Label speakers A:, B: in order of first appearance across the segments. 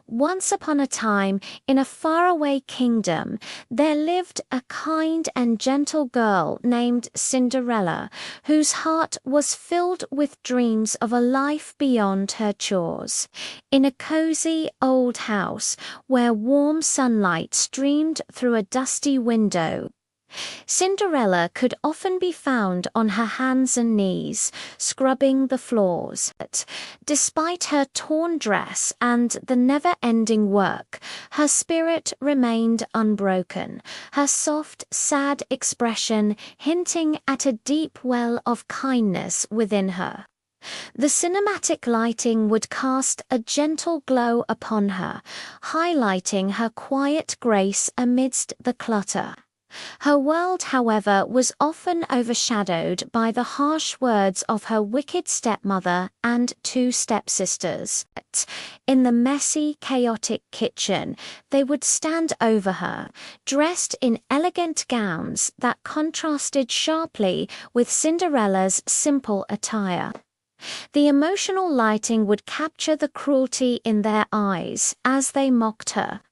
A: Once upon a time, in a faraway kingdom, there lived a kind and gentle girl named Cinderella, whose heart was filled with dreams of a life beyond her chores. In a cozy old house where warm sunlight streamed through a dusty window, Cinderella could often be found on her hands and knees, scrubbing the floors. But despite her torn dress and the never-ending work, her spirit remained unbroken, her soft, sad expression hinting at a deep well of kindness within her. The cinematic lighting would cast a gentle glow upon her, highlighting her quiet grace amidst the clutter. Her world, however, was often overshadowed by the harsh words of her wicked stepmother and two stepsisters. In the messy, chaotic kitchen, they would stand over her, dressed in elegant gowns that contrasted sharply with Cinderella's simple attire. The emotional lighting would capture the cruelty in their eyes as they mocked her.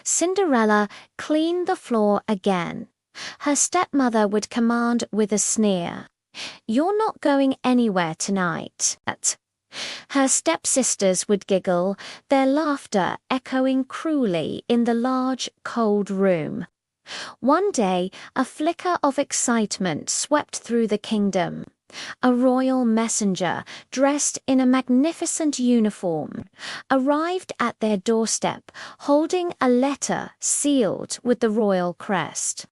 A: Cinderella cleaned the floor again. Her stepmother would command with a sneer, "You're not going anywhere tonight." Her stepsisters would giggle, their laughter echoing cruelly in the large, cold room. One day, a flicker of excitement swept through the kingdom. A royal messenger, dressed in a magnificent uniform, arrived at their doorstep holding a letter sealed with the royal crest.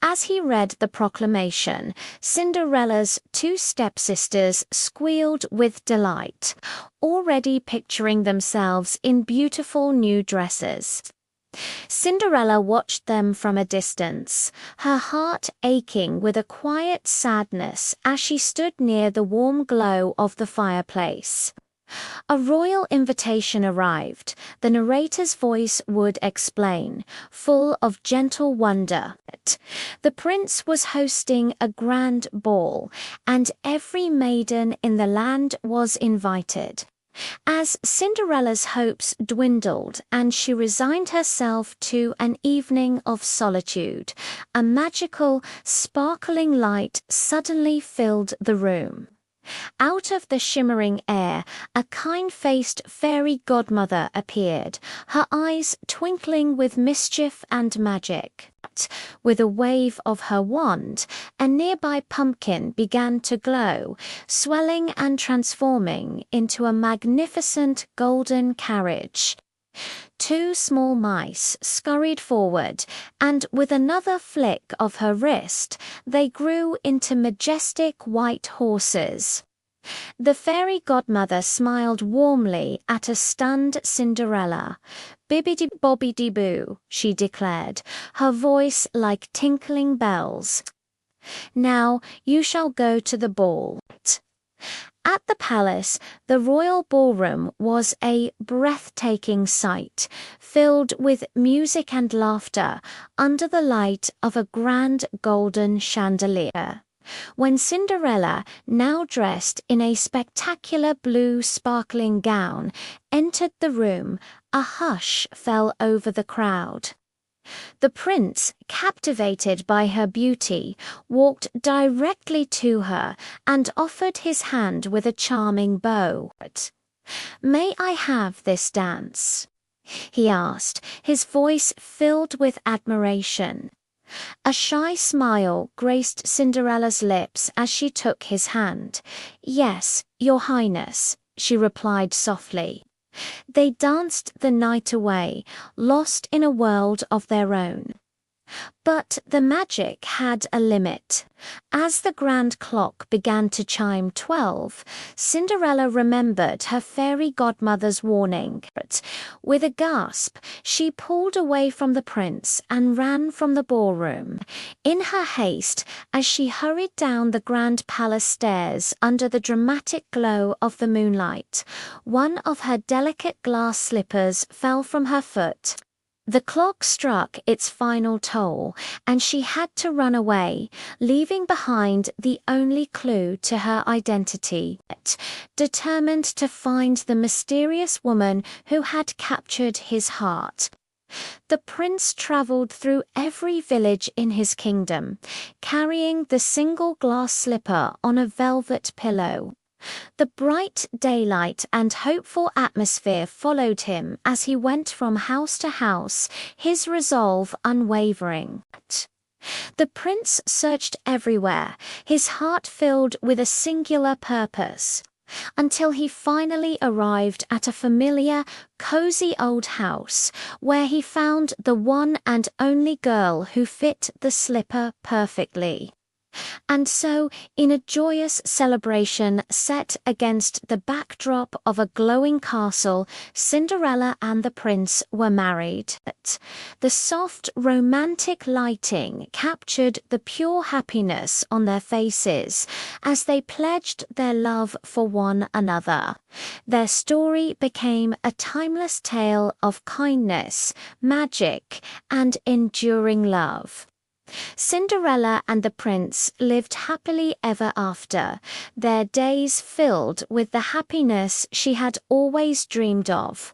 A: As he read the proclamation, Cinderella's two stepsisters squealed with delight, already picturing themselves in beautiful new dresses. Cinderella watched them from a distance, her heart aching with a quiet sadness as she stood near the warm glow of the fireplace. A royal invitation arrived, the narrator's voice would explain, full of gentle wonder. The prince was hosting a grand ball, and every maiden in the land was invited. As Cinderella's hopes dwindled and she resigned herself to an evening of solitude, a magical, sparkling light suddenly filled the room. Out of the shimmering air, a kind-faced fairy godmother appeared, her eyes twinkling with mischief and magic. With a wave of her wand, a nearby pumpkin began to glow, swelling and transforming into a magnificent golden carriage. Two small mice scurried forward, and with another flick of her wrist, they grew into majestic white horses. The fairy godmother smiled warmly at a stunned Cinderella. "Bibbidi-bobbidi-boo," she declared, her voice like tinkling bells. "Now you shall go to the ball." At the palace, the royal ballroom was a breathtaking sight, filled with music and laughter under the light of a grand golden chandelier. When Cinderella, now dressed in a spectacular blue sparkling gown, entered the room, a hush fell over the crowd. The prince, captivated by her beauty, walked directly to her and offered his hand with a charming bow. "May I have this dance?" he asked, his voice filled with admiration. A shy smile graced Cinderella's lips as she took his hand. "Yes, Your Highness," she replied softly. They danced the night away, lost in a world of their own. But the magic had a limit. As the grand clock began to chime 12, Cinderella remembered her fairy godmother's warning. With a gasp, she pulled away from the prince and ran from the ballroom. In her haste, as she hurried down the grand palace stairs under the dramatic glow of the moonlight, one of her delicate glass slippers fell from her foot. The clock struck its final toll, and she had to run away, leaving behind the only clue to her identity, determined to find the mysterious woman who had captured his heart. The prince traveled through every village in his kingdom, carrying the single glass slipper on a velvet pillow. The bright daylight and hopeful atmosphere followed him as he went from house to house, his resolve unwavering. The prince searched everywhere, his heart filled with a singular purpose, until he finally arrived at a familiar, cozy old house, where he found the one and only girl who fit the slipper perfectly. And so, in a joyous celebration set against the backdrop of a glowing castle, Cinderella and the prince were married. The soft, romantic lighting captured the pure happiness on their faces as they pledged their love for one another. Their story became a timeless tale of kindness, magic, and enduring love. Cinderella and the prince lived happily ever after, their days filled with the happiness she had always dreamed of.